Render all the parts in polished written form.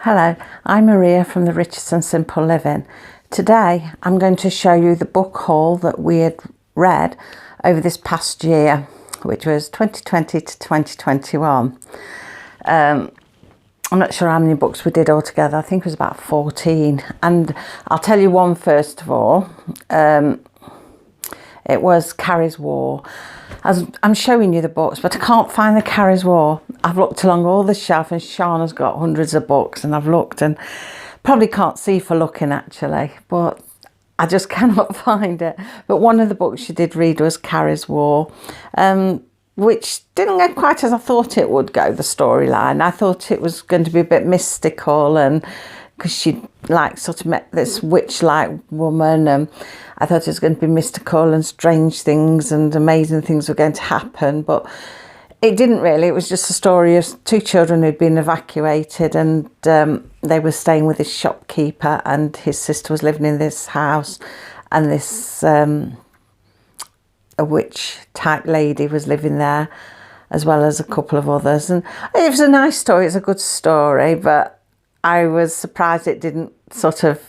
Hello, I'm Maria from the Richardson Simple Living. Today I'm going to show you the book haul that we had read over this past year, which was 2020 to 2021. I'm not sure how many books we did altogether. I think it was about 14. And I'll tell you one first of all. It was Carrie's War. I'm showing you the books, but I can't find the Carrie's War. I've looked along all the shelf, and Shauna's got hundreds of books, and I've looked and probably can't see for looking actually, but I just cannot find it. But one of the books she did read was Carrie's War, which didn't go quite as I thought it would go, the storyline. I thought it was going to be a bit mystical, and because she sort of met this witch-like woman, and I thought it was going to be mystical and strange things and amazing things were going to happen, but it didn't really. It was just a story of two children who'd been evacuated, and they were staying with this shopkeeper, and his sister was living in this house, and this a witch type lady was living there, as well as a couple of others. And it was a nice story. It's a good story, but I was surprised it didn't sort of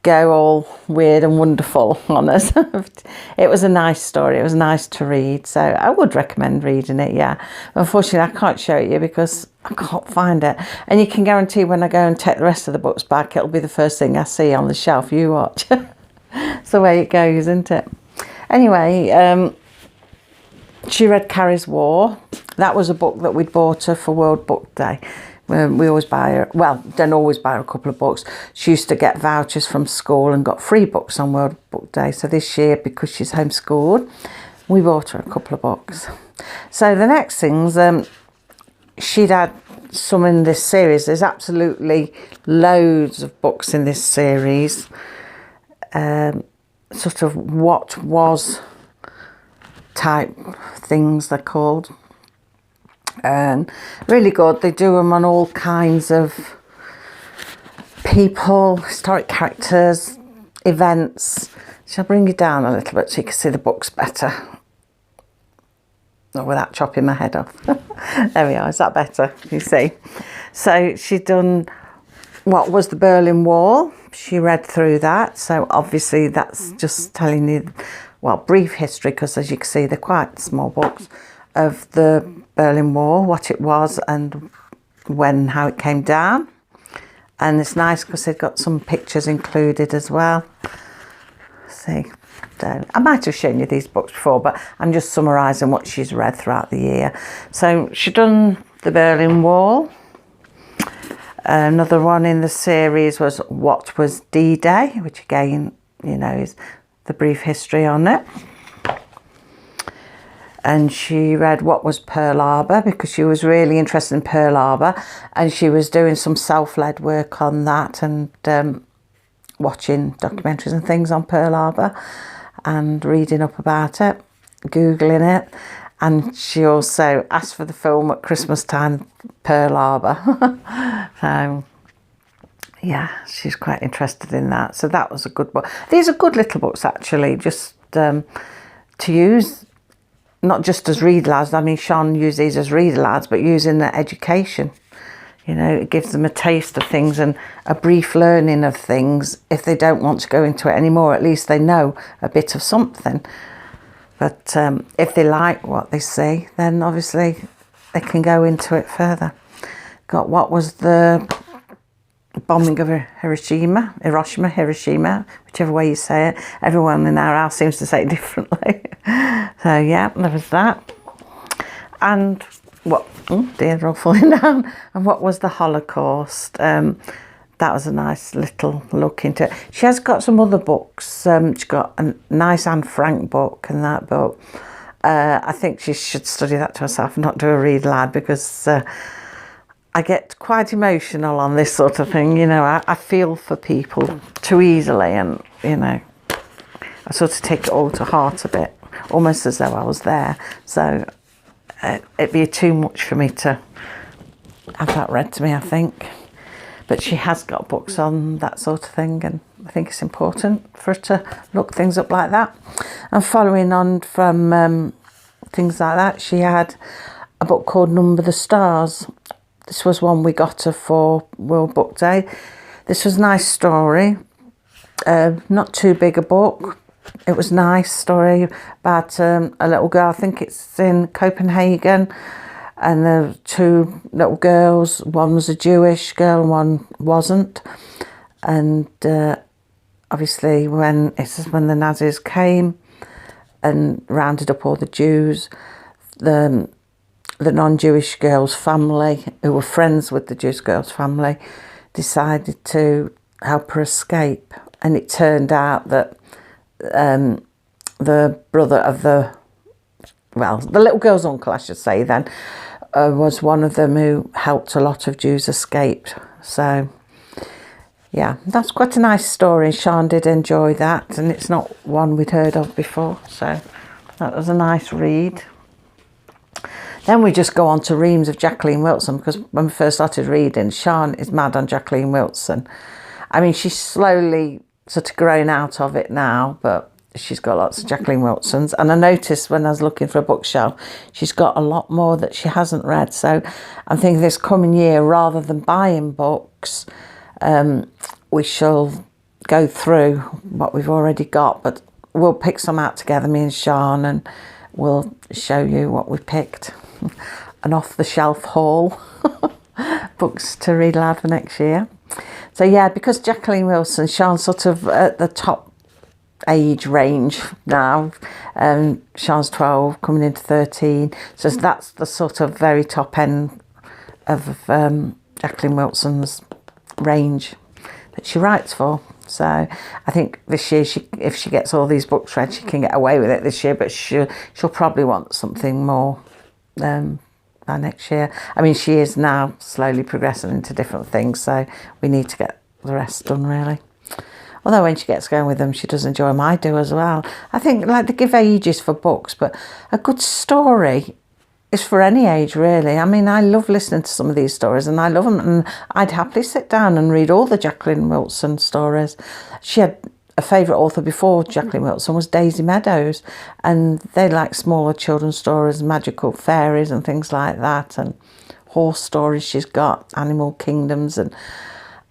go all weird and wonderful on us. It was a nice story. It was nice to read, so I would recommend reading it, yeah. Unfortunately, I can't show it you because I can't find it. And you can guarantee when I go and take the rest of the books back, it'll be the first thing I see on the shelf you watch. It's the way it goes, isn't it? Anyway, she read Carrie's War. That was a book that we'd bought her for World Book Day. We always buy her, well, don't always buy her a couple of books. She used to get vouchers from school and got free books on World Book Day. So this year, because she's homeschooled, we bought her a couple of books. So the next things, she'd had some in this series. There's absolutely loads of books in this series. Sort of what was type things they're called. And really good. They do them on all kinds of people, historic characters, events. Shall I bring you down a little bit so you can see the books better? Not without chopping my head off. There we are. Is that better? You see? So she'd done what was the Berlin Wall. She read through that. So obviously that's just telling you, well, brief history, because as you can see, they're quite small books, of the Berlin Wall, what it was and how it came down. And it's nice because they've got some pictures included as well. See, so I might have shown you these books before, but I'm just summarising what she's read throughout the year. So she's done the Berlin Wall. Another one in the series was What Was D-Day, which again, you know, is the brief history on it. And she read What Was Pearl Harbor, because she was really interested in Pearl Harbor, and she was doing some self-led work on that, and watching documentaries and things on Pearl Harbor and reading up about it, Googling it. And she also asked for the film at Christmas time, Pearl Harbor. So yeah, she's quite interested in that. So that was a good book. These are good little books actually, just to use. Not just as read alouds. I mean, Sean used these as read alouds, but using the education. You know, it gives them a taste of things and a brief learning of things. If they don't want to go into it anymore, at least they know a bit of something. But if they like what they see, then obviously they can go into it further. Got What Was the Bombing of Hiroshima, whichever way you say it. Everyone in our house seems to say it differently. So yeah, there was that. And what, oh dear, they're all falling down. And What Was the Holocaust? That was a nice little look into it. She has got some other books. She's got a nice Anne Frank book and that book. I think she should study that to herself and not do a read aloud, because I get quite emotional on this sort of thing. You know, I feel for people too easily, and, you know, I sort of take it all to heart a bit, almost as though I was there. So it'd be too much for me to have that read to me, I think. But she has got books on that sort of thing, and I think it's important for her to look things up like that. And following on from things like that, she had a book called Number the Stars. This was one we got her for World Book Day. This was a nice story. Not too big a book. It was a nice story about a little girl. I think it's in Copenhagen. And there were two little girls. One was a Jewish girl and one wasn't. And obviously when the Nazis came and rounded up all the Jews, the non-Jewish girl's family, who were friends with the Jewish girl's family, decided to help her escape. And it turned out that the brother of the little girl's uncle, I should say then, was one of them who helped a lot of Jews escape. So yeah, that's quite a nice story. Sean did enjoy that, and it's not one we'd heard of before, so that was a nice read. Then we just go on to reams of Jacqueline Wilson, because when we first started reading, Sean is mad on Jacqueline Wilson. I mean, she's slowly sort of grown out of it now, but she's got lots of Jacqueline Wilsons. And I noticed when I was looking for a bookshelf, she's got a lot more that she hasn't read. So I'm thinking this coming year, rather than buying books, we shall go through what we've already got, but we'll pick some out together, me and Sean, and we'll show you what we picked. An off-the-shelf haul. Books to read aloud for next year. So yeah, because Jacqueline Wilson, Sean's sort of at the top age range now. Sean's 12, coming into 13. So that's the sort of very top end of Jacqueline Wilson's range that she writes for. So I think this year, if she gets all these books read, she can get away with it this year, but she'll probably want something more by next year. I mean, she is now slowly progressing into different things, so we need to get the rest done, really. Although when she gets going with them, she does enjoy them. I do as well. I think, like, they give ages for books, but a good story is for any age, really. I mean, I love listening to some of these stories, and I love them, and I'd happily sit down and read all the Jacqueline Wilson stories. She had a favourite author before Jacqueline Wilson was Daisy Meadows, and they like smaller children's stories, magical fairies and things like that, and horse stories she's got, animal kingdoms, and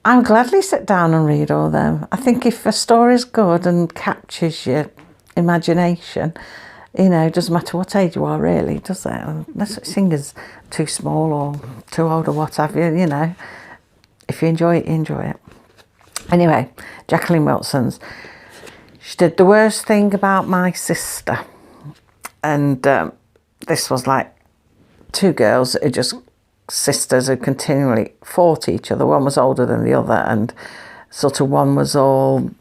I'll gladly sit down and read all them. I think if a story's good and captures your imagination, you know, it doesn't matter what age you are, really, does it? Unless such thing as too small or too old or what have you, you know. If you enjoy it, you enjoy it. Anyway, Jacqueline Wilson's. She did The Worst Thing About My Sister. And this was like two girls who just sisters who continually fought each other. One was older than the other, and sort of one was all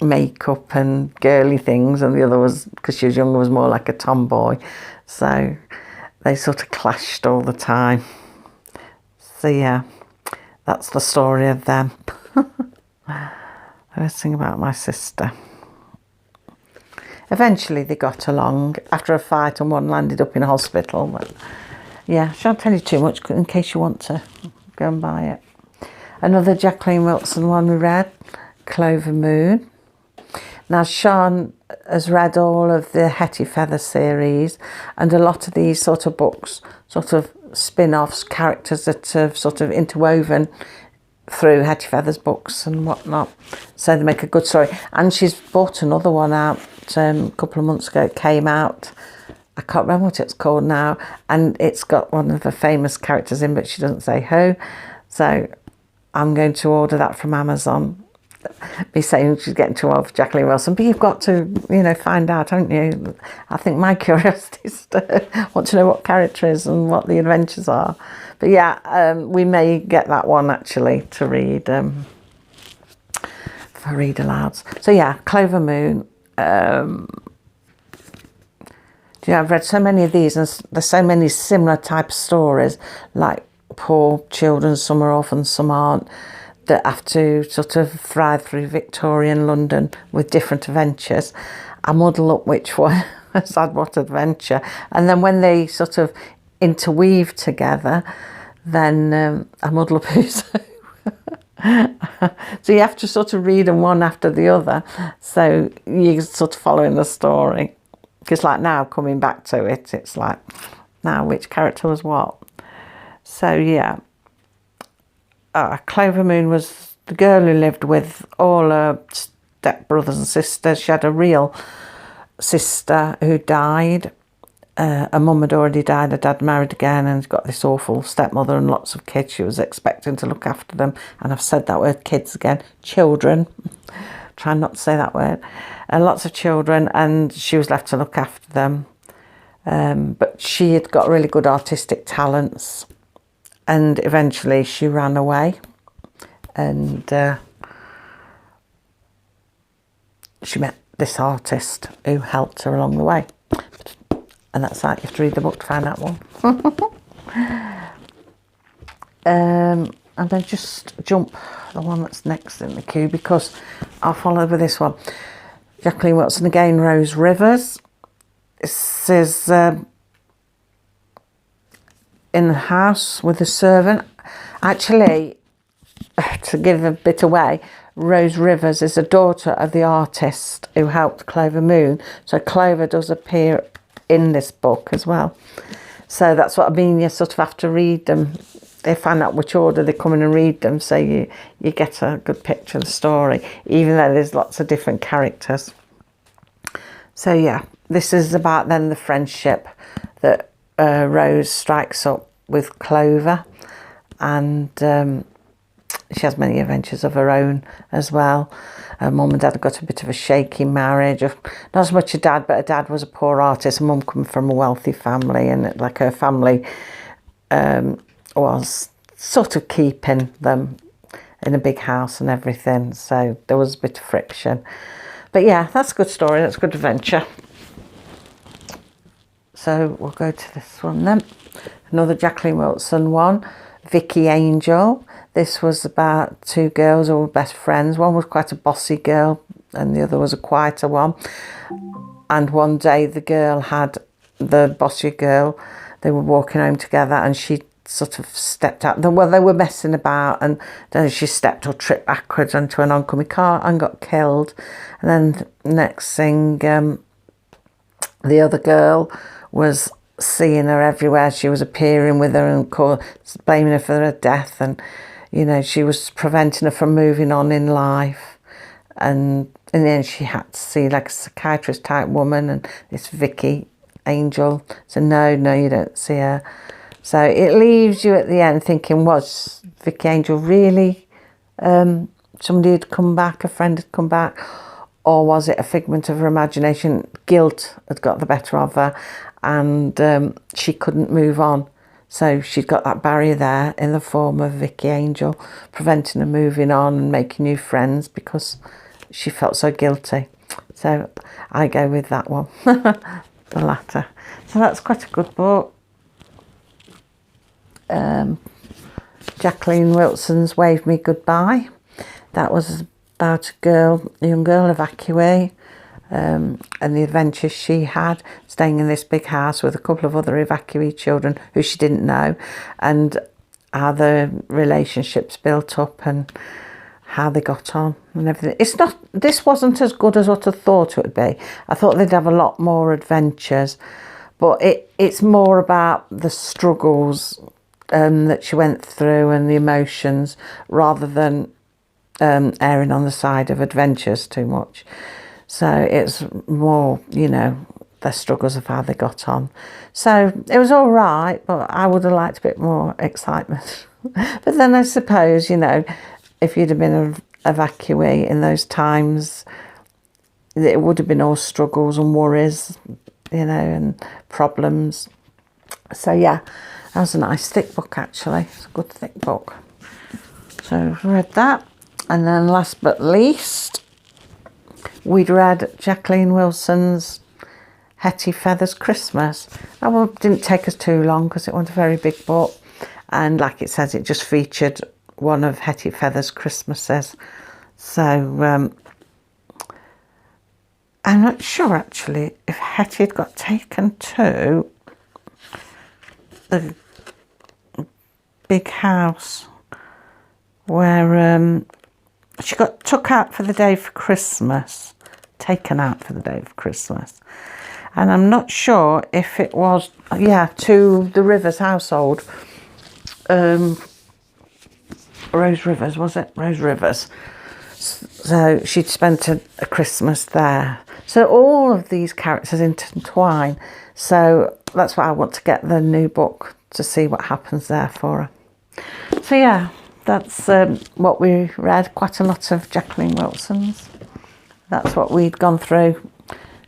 makeup and girly things, and the other was, because she was younger, was more like a tomboy. So they sort of clashed all the time. So yeah, that's the story of them. Worst Thing About My Sister. Eventually they got along after a fight, and one landed up in hospital. But yeah, I shan't tell you too much in case you want to go and buy it. Another Jacqueline Wilson one we read, Clover Moon. Now, Sean has read all of the Hetty Feather series, and a lot of these sort of books, sort of spin-offs, characters that have sort of interwoven through Hetty Feather's books and whatnot. So they make a good story. And she's bought another one out a couple of months ago. It came out. I can't remember what it's called now. And it's got one of the famous characters in, but she doesn't say who. So I'm going to order that from Amazon. Be saying she's getting too old for Jacqueline Wilson, but you've got to, you know, find out, haven't you? I think my curiosity is to want to know what character is and what the adventures are. But yeah, we may get that one actually to read for read alouds. So yeah, Clover Moon. Yeah, I've read so many of these, and there's so many similar type of stories, like poor children, some are orphans, some aren't, that have to sort of thrive through Victorian London with different adventures. I muddle up which one has had what adventure. And then when they sort of interweave together, then I muddle up who's who. So you have to sort of read them one after the other. So you're sort of following the story. Because like now, coming back to it, it's like, now which character was what? So yeah. Clover Moon was the girl who lived with all her stepbrothers and sisters. She had a real sister who died. Her mum had already died, her dad married again, and got this awful stepmother and lots of kids. She was expecting to look after them, and I've said that word, kids, again, children, trying not to say that word, and lots of children, and she was left to look after them. But she had got really good artistic talents, and eventually she ran away, and she met this artist who helped her along the way. And that's that. You have to read the book to find that one. And then just jump the one that's next in the queue, because I'll follow with this one. Jacqueline Wilson again, Rose Rivers. This is in the house with a servant. Actually, to give a bit away, Rose Rivers is a daughter of the artist who helped Clover Moon. So Clover does appear in this book as well. So that's what I mean, you sort of have to read them. They find out which order they come in and read them, so you get a good picture of the story, even though there's lots of different characters. So yeah, this is about then the friendship that Rose strikes up with Clover, and she has many adventures of her own as well. Her mum and dad have got a bit of a shaky marriage. Not as much a dad, but her dad was a poor artist. Her mum come from a wealthy family, and like her family was sort of keeping them in a big house and everything. So there was a bit of friction. But yeah, that's a good story. That's a good adventure. So we'll go to this one then. Another Jacqueline Wilson one, Vicky Angel. This was about two girls who were best friends. One was quite a bossy girl and the other was a quieter one. And one day the bossy girl, they were walking home together, and she sort of stepped out. Well, they were messing about, and then she stepped or tripped backwards into an oncoming car and got killed. And then next thing, the other girl was seeing her everywhere. She was appearing with her and blaming her for her death, and she was preventing her from moving on in life. And in the end, she had to see like a psychiatrist type woman, and this Vicky Angel said, no, you don't see her. So it leaves you at the end thinking, was Vicky Angel really somebody had come back, a friend had come back, or was it a figment of her imagination? Guilt had got the better of her, and she couldn't move on. So she'd got that barrier there in the form of Vicky Angel, preventing her moving on and making new friends because she felt so guilty. So I go with that one, the latter. So that's quite a good book. Jacqueline Wilson's Wave Me Goodbye. That was about a young girl evacuee, and the adventures she had staying in this big house with a couple of other evacuee children who she didn't know, and how the relationships built up and how they got on and everything. This wasn't as good as what I thought it would be. I thought they'd have a lot more adventures, but it's more about the struggles that she went through and the emotions, rather than erring on the side of adventures too much. So it's more, the struggles of how they got on. So it was all right, but I would have liked a bit more excitement. But then I suppose, if you'd have been an evacuee in those times, it would have been all struggles and worries, and problems. So yeah, that was a nice thick book actually. It's a good thick book. So I read that. And then last but least, we'd read Jacqueline Wilson's Hetty Feather's Christmas. That one didn't take us too long because it wasn't a very big book. And like it says, it just featured one of Hetty Feather's Christmases. So I'm not sure actually if Hetty had got taken to the big house where she got took out for the day for Christmas, taken out for the day of Christmas. And I'm not sure if it was, to the Rivers household. Rose Rivers, was it? Rose Rivers. So she'd spent a Christmas there. So all of these characters intertwine. So that's why I want to get the new book to see what happens there for her. So yeah, that's what we read. Quite a lot of Jacqueline Wilson's. That's what we'd gone through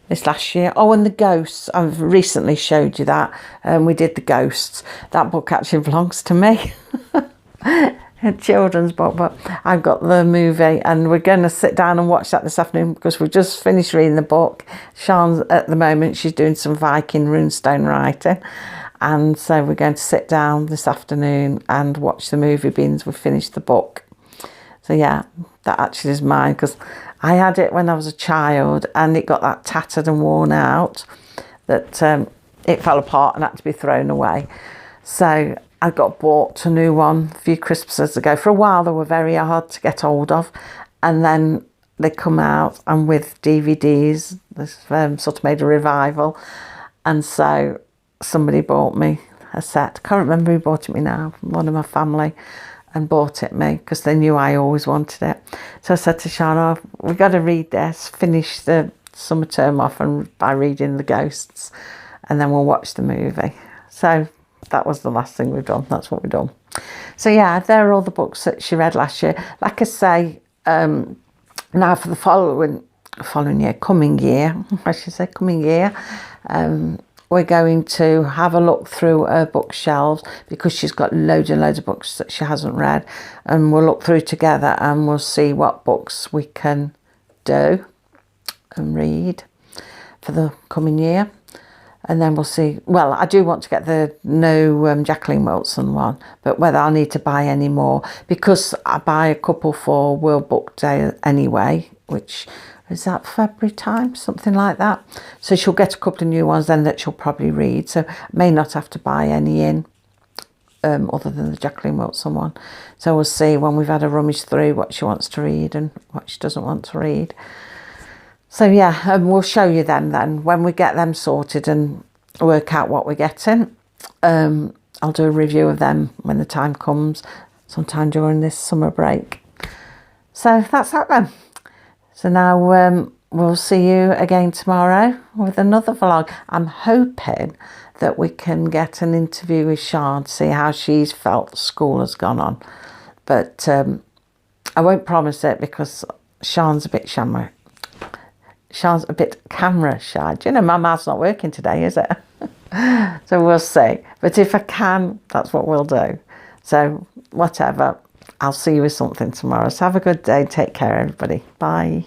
this last year. Oh, and the Ghosts. I've recently showed you that. We did the Ghosts. That book actually belongs to me. A children's book, but I've got the movie and we're going to sit down and watch that this afternoon because we've just finished reading the book. Sian's at the moment, she's doing some Viking runestone writing, and so we're going to sit down this afternoon and watch the movie being we've finished the book. So yeah, that actually is mine because I had it when I was a child and it got that tattered and worn out that it fell apart and had to be thrown away. So I got bought a new one a few Christmases ago. For a while they were very hard to get hold of, and then they come out and with DVDs, this sort of made a revival, and so somebody bought me a set. Can't remember who bought it me now, one of my family, and bought it me because they knew I always wanted it. So I said to Sian, oh, we've got to read this, finish the summer term off and by reading The Ghosts, and then we'll watch the movie. So that was the last thing we've done. That's what we've done. So yeah, there are all the books that she read last year. Like I say, now for the following year, coming year, I should say coming year, we're going to have a look through her bookshelves because she's got loads and loads of books that she hasn't read, and we'll look through together and we'll see what books we can do and read for the coming year. And then we'll see. Well, I do want to get the new Jacqueline Wilson one, but whether I'll need to buy any more, because I buy a couple for World Book Day anyway, which is that February time, something like that. So she'll get a couple of new ones then that she'll probably read. So I may not have to buy any in other than the Jacqueline Wilson one. So we'll see when we've had a rummage through what she wants to read and what she doesn't want to read. So yeah, we'll show you them then when we get them sorted and work out what we're getting. I'll do a review of them when the time comes, sometime during this summer break. So that's that then. So now we'll see you again tomorrow with another vlog. I'm hoping that we can get an interview with Sian to see how she's felt school has gone on. But I won't promise it because Sian's a bit shamrock. Sian's a bit camera shy. Do you know my mouth's not working today, is it? So we'll see. But if I can, that's what we'll do. So whatever, I'll see you with something tomorrow. So have a good day. Take care, everybody. Bye.